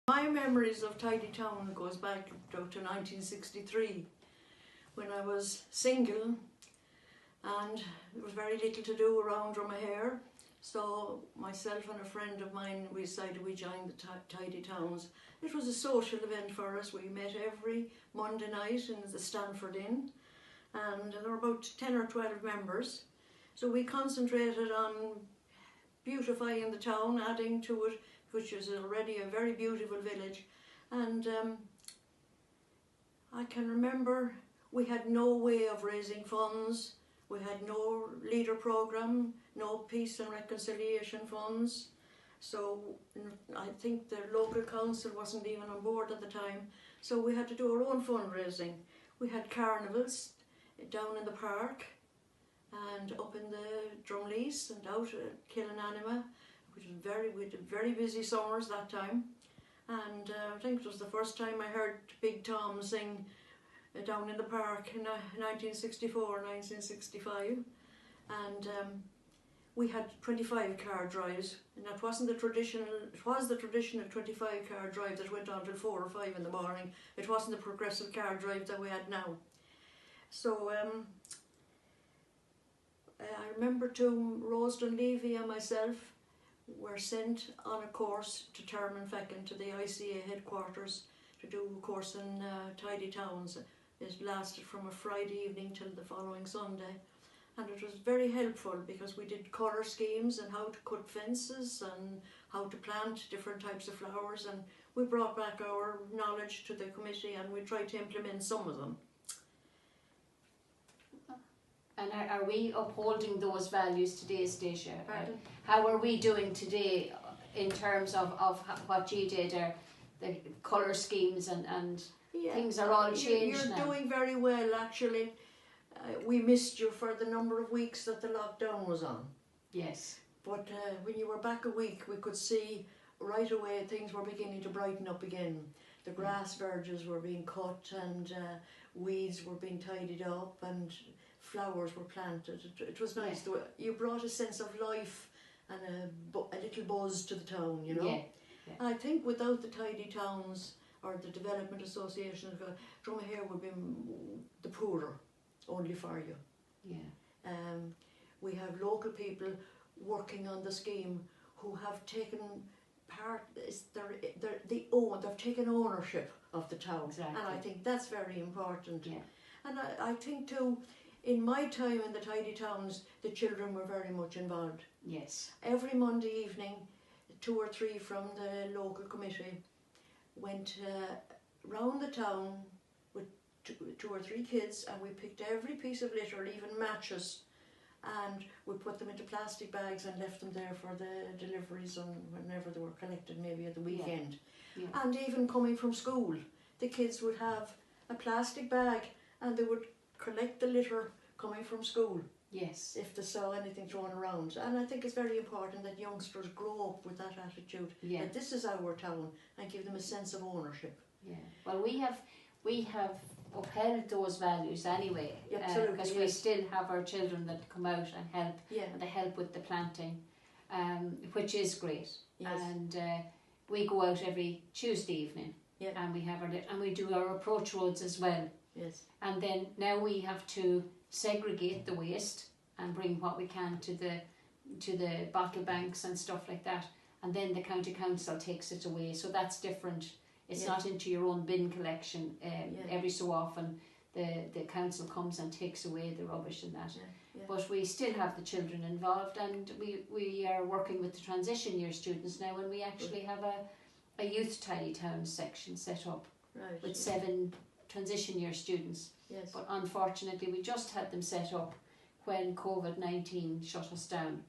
My memories of Tidy Town goes back to 1963 when I was single and there was very little to do around Dromahair. So myself and a friend of mine, we decided we joined the Tidy Towns. It was a social event for us. We met every Monday night in the Stanford Inn and there were about 10 or 12 members. So we concentrated on beautifying the town, adding to it, which is already a very beautiful village. And I can remember we had no way of raising funds, we had no leader programme, no peace and reconciliation funds. So I think the local council wasn't even on board at the time. So we had to do our own fundraising. We had carnivals down in the park and up in the Drumlease and out at Killananima. We did very busy summers that time, and I think it was the first time I heard Big Tom sing down in the park in 1964, 1965, and we had 25 car drives, and that wasn't the traditional, it was the traditional 25 car drive that went on till 4 or 5 in the morning. It wasn't the progressive car drive that we had now. So I remember too, Rose Dunleavy and myself were sent on a course to Termonfeckin to the ICA headquarters to do a course in Tidy Towns. It lasted from a Friday evening till the following Sunday, and it was very helpful because we did colour schemes and how to cut fences and how to plant different types of flowers, and we brought back our knowledge to the committee and we tried to implement some of them. And are we upholding those values today, Stacia? Pardon? How are we doing today in terms of what you did, or the colour schemes and things are all changed now? You're doing very well, actually. We missed you for the number of weeks that the lockdown was on. Yes. But when you were back a week, we could see right away things were beginning to brighten up again. The grass verges were being cut and weeds were being tidied up and flowers were planted. It was nice. Yeah. You brought a sense of life and a little buzz to the town, you know. Yeah. Yeah. And I think without the Tidy Towns or the Development Association, Dromahair would be the poorer, only for you. Yeah. We have local people working on the scheme who have taken part. They've taken ownership of the town, exactly. And I think that's very important. Yeah. And I think too, in my time in the Tidy Towns, the children were very much involved. Yes. Every Monday evening, 2 or 3 from the local committee went round the town with 2 or 3 kids, and we picked every piece of litter, even matches, and we put them into plastic bags and left them there for the deliveries on whenever they were collected, maybe at the weekend. Yeah. Yeah. And even coming from school, the kids would have a plastic bag and they would collect the litter coming from school. Yes. If they saw anything thrown around. And I think it's very important that youngsters grow up with that attitude, yeah. that this is our town, and give them a sense of ownership. Yeah. Well, we have upheld those values anyway, because we still have our children that come out and help, and they help with the planting, which is great. Yes. And we go out every Tuesday evening, and we have and we do our approach roads as well. Yes. And then now we have to segregate the waste and bring what we can to the bottle banks and stuff like that, and then the county council takes it away, so that's different. It's not into your own bin collection. Every so often the council comes and takes away the rubbish and that. But we still have the children involved, and we are working with the transition year students now, and we actually have a youth Tidy Towns section set up with 7 transition year students. Yes. But unfortunately we just had them set up when COVID-19 shut us down.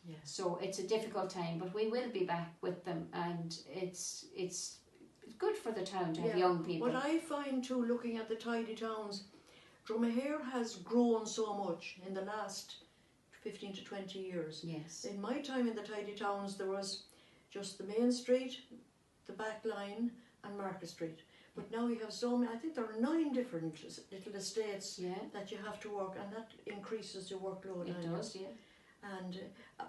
Yes. So it's a difficult time, but we will be back with them, and it's good for the town to have young people. What I find too, looking at the Tidy Towns, Dromahair has grown so much in the last 15 to 20 years. Yes. In my time in the Tidy Towns, there was just the main street, the back line and Market Street. But now you have so many, I think there are 9 different little estates that you have to work, and that increases your workload. It does, yeah. And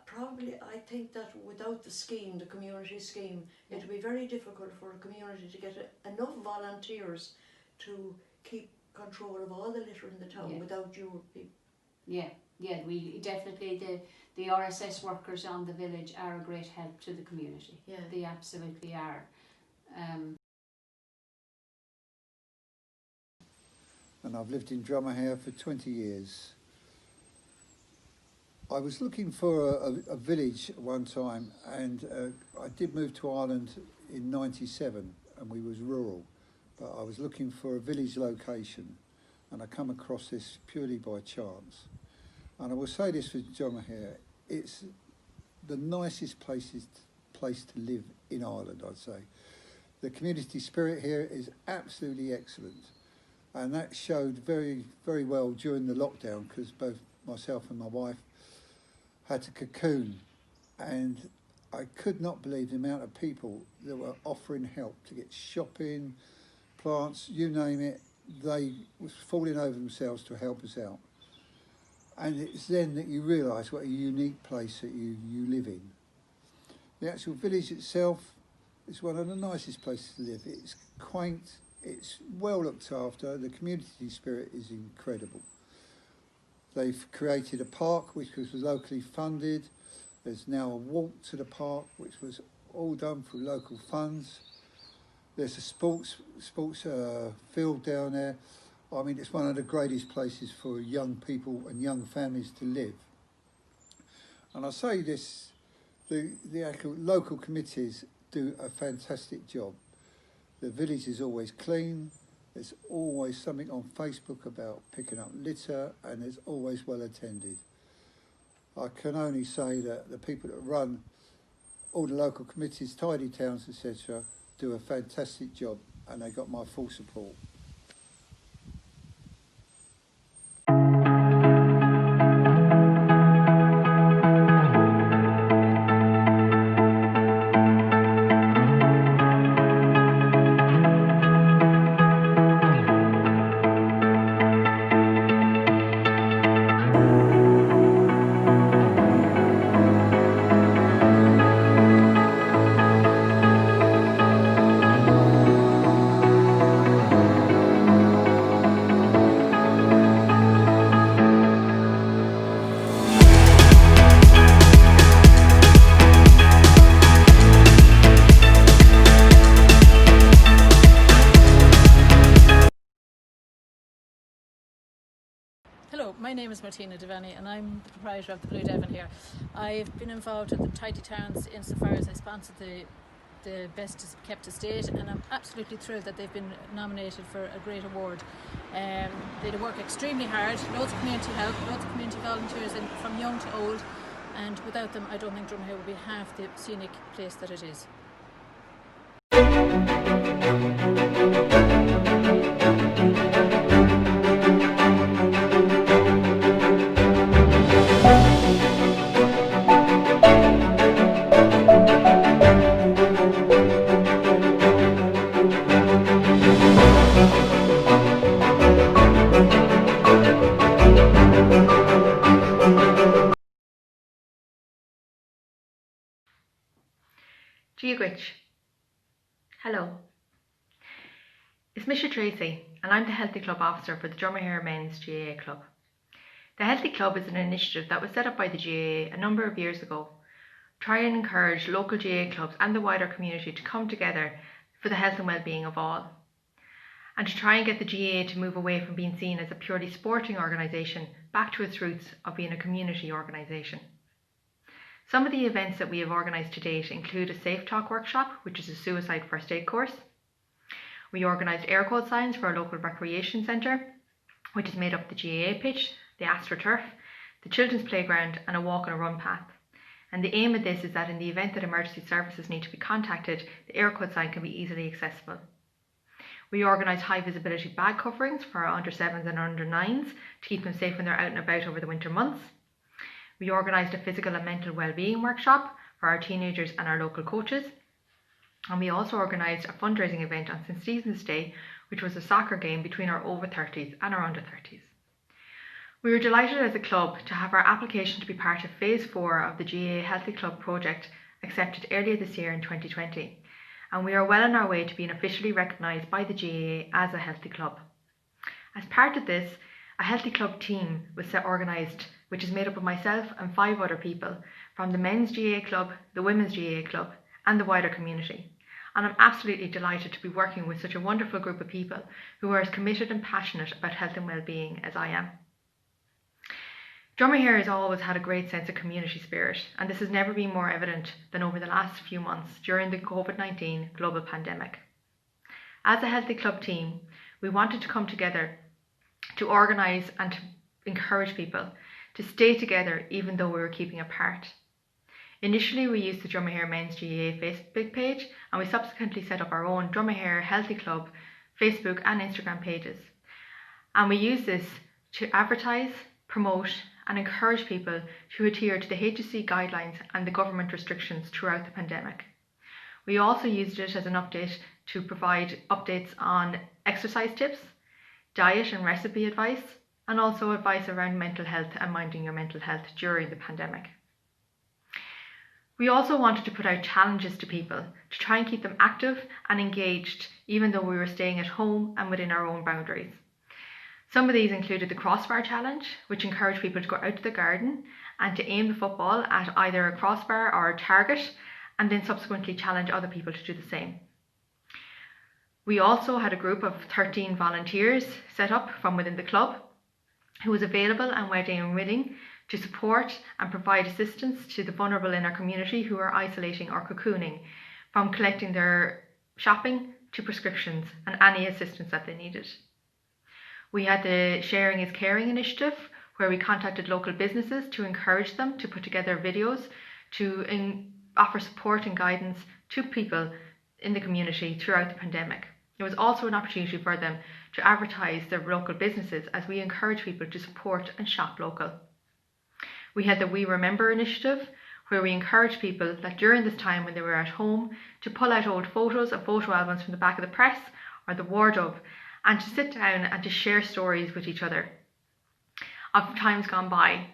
probably I think that without the scheme, the community scheme, it would be very difficult for a community to get enough volunteers to keep control of all the litter in the town without you people. Yeah, we definitely, the RSS workers on the village are a great help to the community. Yeah. They absolutely are. And I've lived in Dromahair for 20 years. I was looking for a village at one time, and I did move to Ireland in '97, and we was rural, but I was looking for a village location, and I come across this purely by chance. And I will say this for Dromahair, it's the nicest place to live in Ireland, I'd say. The community spirit here is absolutely excellent, and that showed very, very well during the lockdown, because both myself and my wife had to cocoon, and I could not believe the amount of people that were offering help to get shopping, plants, you name it. They was falling over themselves to help us out. And it's then that you realise what a unique place that you live in. The actual village itself is one of the nicest places to live. It's quaint, it's well looked after, the community spirit is incredible. They've created a park which was locally funded. There's now a walk to the park which was all done through local funds. There's a sports field down there. I mean, it's one of the greatest places for young people and young families to live. And I say this, the actual local committees do a fantastic job. The village is always clean. There's always something on Facebook about picking up litter, and it's always well attended. I can only say that the people that run all the local committees, tidy towns, etc., do a fantastic job, and they got my full support. Hello, my name is Martina Devaney and I'm the proprietor of the Blue Devon here. I've been involved with the Tidy Towns insofar as I sponsored the Best Kept Estate, and I'm absolutely thrilled that they've been nominated for a great award. They work extremely hard, loads of community help, loads of community volunteers from young to old, and without them I don't think Dromahair would be half the scenic place that it is. Giagwich. Hello. It's Misha Tracy and I'm the Healthy Club Officer for the Dromahair Men's GAA Club. The Healthy Club is an initiative that was set up by the GAA a number of years ago, to try and encourage local GAA clubs and the wider community to come together for the health and well-being of all, and to try and get the GAA to move away from being seen as a purely sporting organisation back to its roots of being a community organisation. Some of the events that we have organised to date include a Safe Talk workshop, which is a suicide first aid course. We organised air code signs for our local recreation centre, which is made up of the GAA pitch, the AstroTurf, the children's playground and a walk and a run path. And the aim of this is that in the event that emergency services need to be contacted, the air code sign can be easily accessible. We organised high visibility bag coverings for our under 7s and under 9s to keep them safe when they're out and about over the winter months. We organised a physical and mental wellbeing workshop for our teenagers and our local coaches. And we also organised a fundraising event on St Stephen's Day, which was a soccer game between our over 30s and our under 30s. We were delighted as a club to have our application to be part of Phase 4 of the GAA Healthy Club project accepted earlier this year in 2020, and we are well on our way to being officially recognised by the GAA as a healthy club. As part of this, a healthy club team was organised, which is made up of myself and 5 other people from the men's GAA club, the women's GAA club and the wider community. And I'm absolutely delighted to be working with such a wonderful group of people who are as committed and passionate about health and well-being as I am. Dromahair has always had a great sense of community spirit, and this has never been more evident than over the last few months during the COVID-19 global pandemic. As a healthy club team, we wanted to come together to organise and to encourage people to stay together even though we were keeping apart. Initially, we used the Dromahair Men's GAA Facebook page, and we subsequently set up our own Dromahair Healthy Club Facebook and Instagram pages. And we use this to advertise, promote and encourage people to adhere to the HSE guidelines and the government restrictions throughout the pandemic. We also used it as an update to provide updates on exercise tips, diet and recipe advice, and also advice around mental health and minding your mental health during the pandemic. We also wanted to put out challenges to people to try and keep them active and engaged even though we were staying at home and within our own boundaries. Some of these included the crossbar challenge, which encouraged people to go out to the garden and to aim the football at either a crossbar or a target, and then subsequently challenge other people to do the same. We also had a group of 13 volunteers set up from within the club who was available and ready and willing to support and provide assistance to the vulnerable in our community who are isolating or cocooning, from collecting their shopping to prescriptions and any assistance that they needed. We had the Sharing is Caring initiative, where we contacted local businesses to encourage them to put together videos to offer support and guidance to people in the community throughout the pandemic. It was also an opportunity for them to advertise their local businesses as we encourage people to support and shop local. We had the We Remember initiative, where we encouraged people that during this time when they were at home to pull out old photos and photo albums from the back of the press or the wardrobe, and to sit down and to share stories with each other of times gone by.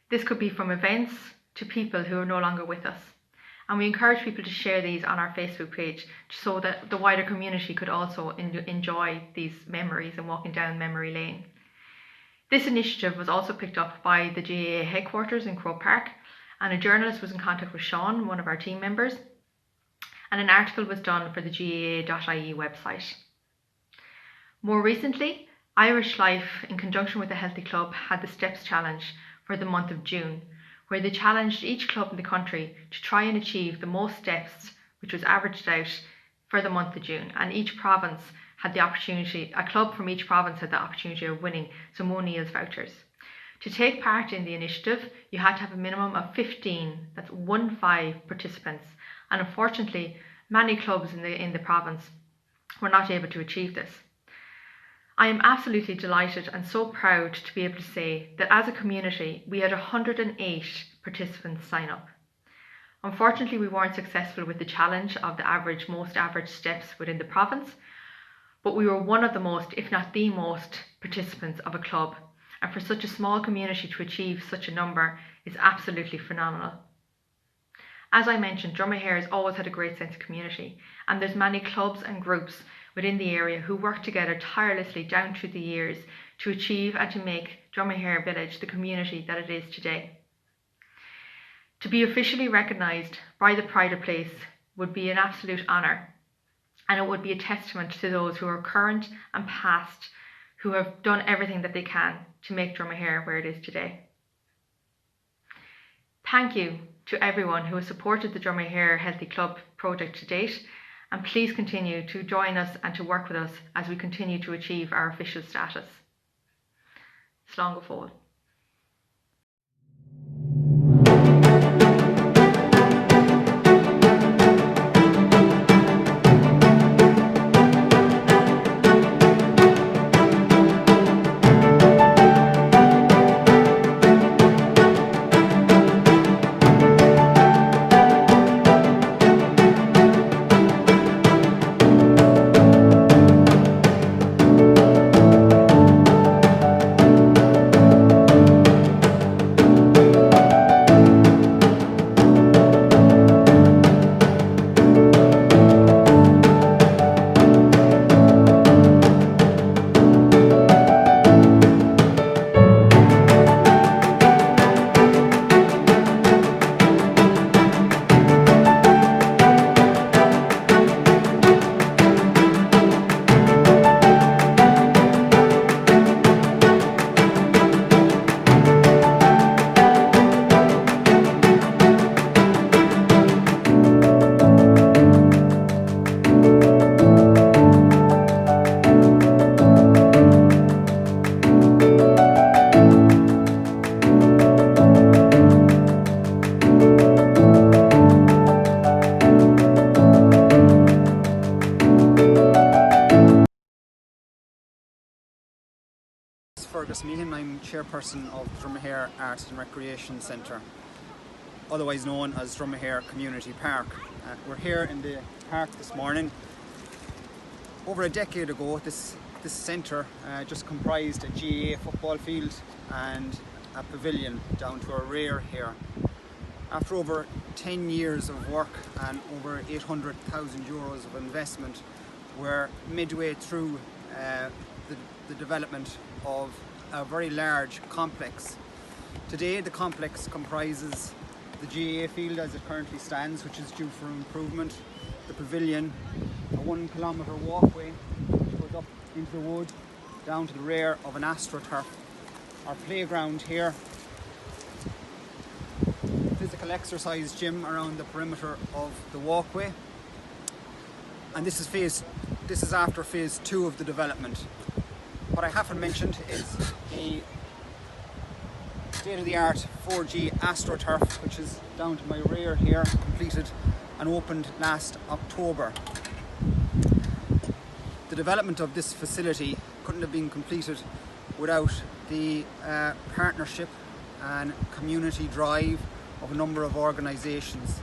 This could be from events to people who are no longer with us. And we encourage people to share these on our Facebook page so that the wider community could also enjoy these memories and walking down memory lane. This initiative was also picked up by the GAA headquarters in Croke Park, and a journalist was in contact with Sean, one of our team members, and an article was done for the gaa.ie website. More recently, Irish Life, in conjunction with the Healthy Club, had the Steps Challenge for the month of June, where they challenged each club in the country to try and achieve the most steps, which was averaged out for the month of June. And each province had the opportunity, a club from each province had the opportunity of winning some O'Neill's vouchers. To take part in the initiative, you had to have a minimum of 15, that's 15 participants. And unfortunately, many clubs in the province were not able to achieve this. I am absolutely delighted and so proud to be able to say that as a community, we had 108 participants sign up. Unfortunately, we weren't successful with the challenge of the most average steps within the province, but we were one of the most, if not the most, participants of a club. And for such a small community to achieve such a number is absolutely phenomenal. As I mentioned, Dromahair has always had a great sense of community, and there's many clubs and groups within the area who work together tirelessly down through the years to achieve and to make Dromahair Village the community that it is today. To be officially recognised by the Pride of Place would be an absolute honour, and it would be a testament to those who are current and past who have done everything that they can to make Dromahair where it is today. Thank you to everyone who has supported the Dromahair Healthy Club project to date, and please continue to join us and to work with us as we continue to achieve our official status. Slán go fóill. Margaret Meehan. I'm chairperson of Dromahair Arts and Recreation Centre, otherwise known as Dromahair Community Park. We're here in the park this morning. Over a decade ago, this centre just comprised a GAA football field and a pavilion down to our rear here. After over 10 years of work and over 800,000 euros of investment, we're midway through the development of a very large complex. Today the complex comprises the GAA field as it currently stands, which is due for improvement, the pavilion, a 1 kilometre walkway which goes up into the wood down to the rear of an AstroTurf, our playground here, physical exercise gym around the perimeter of the walkway, and this is after phase 2 of the development. What I haven't mentioned is the state-of-the-art 4G AstroTurf, which is down to my rear here, completed and opened last October. The development of this facility couldn't have been completed without the partnership and community drive of a number of organisations.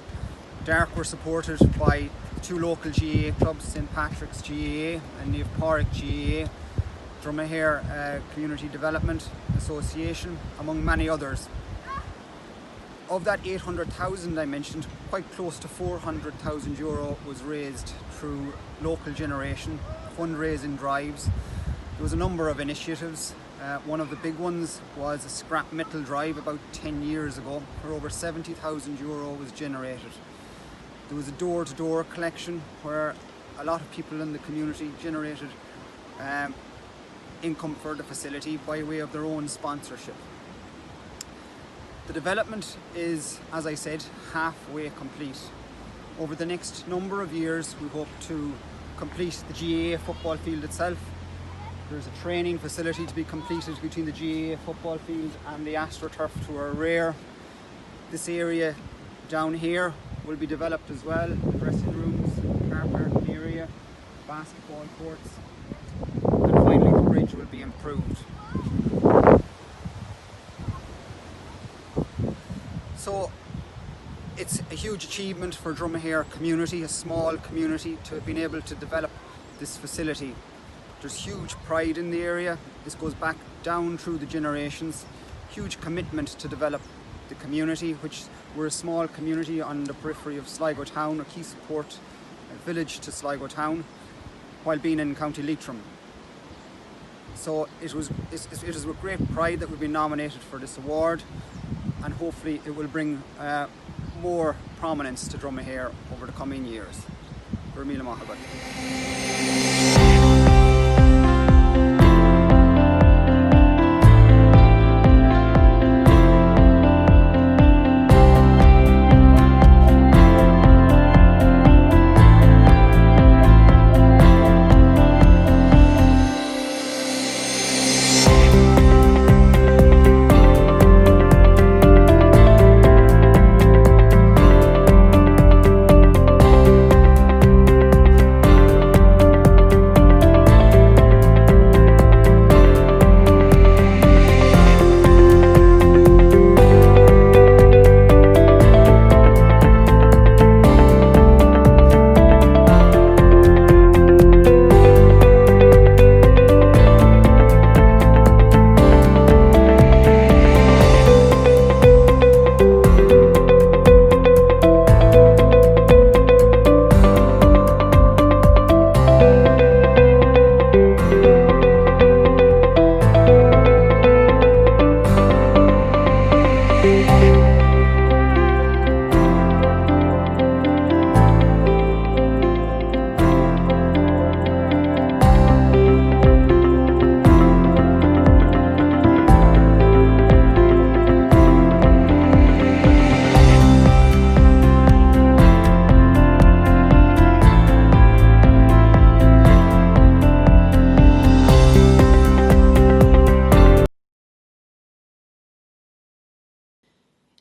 Dark were supported by 2 local GAA clubs, St Patrick's GAA and Naomh Pádraig GAA, Dromahair Community Development Association, among many others. Of that 800,000 I mentioned, quite close to 400,000 euro was raised through local generation, fundraising drives. There was a number of initiatives. One of the big ones was a scrap metal drive about 10 years ago, where over 70,000 euro was generated. There was a door-to-door collection where a lot of people in the community generated income for the facility by way of their own sponsorship. The development is, as I said, halfway complete. Over the next number of years we hope to complete the GAA football field itself. There's a training facility to be completed between the GAA football field and the AstroTurf to our rear. This area down here will be developed as well, dressing rooms, car parking area, basketball courts, and finally the bridge will be improved. So it's a huge achievement for Dromahair community, a small community, to have been able to develop this facility. There's huge pride in the area. This goes back down through the generations. Huge commitment to develop the community, which we're a small community on the periphery of Sligo town, a key support village to Sligo town, while being in County Leitrim. So it is with great pride that we've been nominated for this award, and hopefully it will bring more prominence to Dromahair over the coming years. Míle maith agat.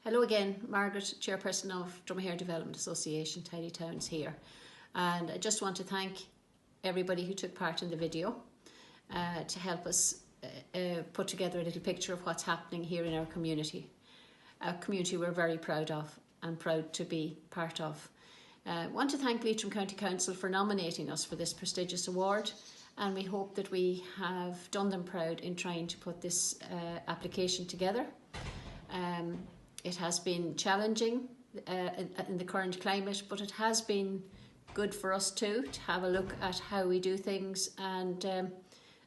Hello again, Margaret, chairperson of Dromahair Development Association, Tidy Towns here. And I just want to thank everybody who took part in the video to help us put together a little picture of what's happening here in our community. A community we're very proud of and proud to be part of. I want to thank Leitrim County Council for nominating us for this prestigious award, and we hope that we have done them proud in trying to put this application together. It has been challenging in the current climate, but it has been good for us too to have a look at how we do things and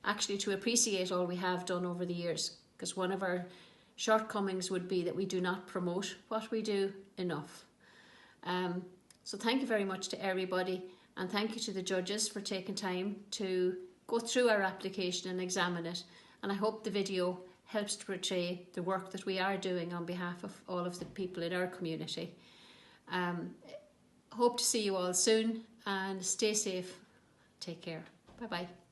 actually to appreciate all we have done over the years, because one of our shortcomings would be that we do not promote what we do enough. So thank you very much to everybody, and thank you to the judges for taking time to go through our application and examine it. And I hope the video helps to portray the work that we are doing on behalf of all of the people in our community. Hope to see you all soon, and stay safe. Take care. Bye bye.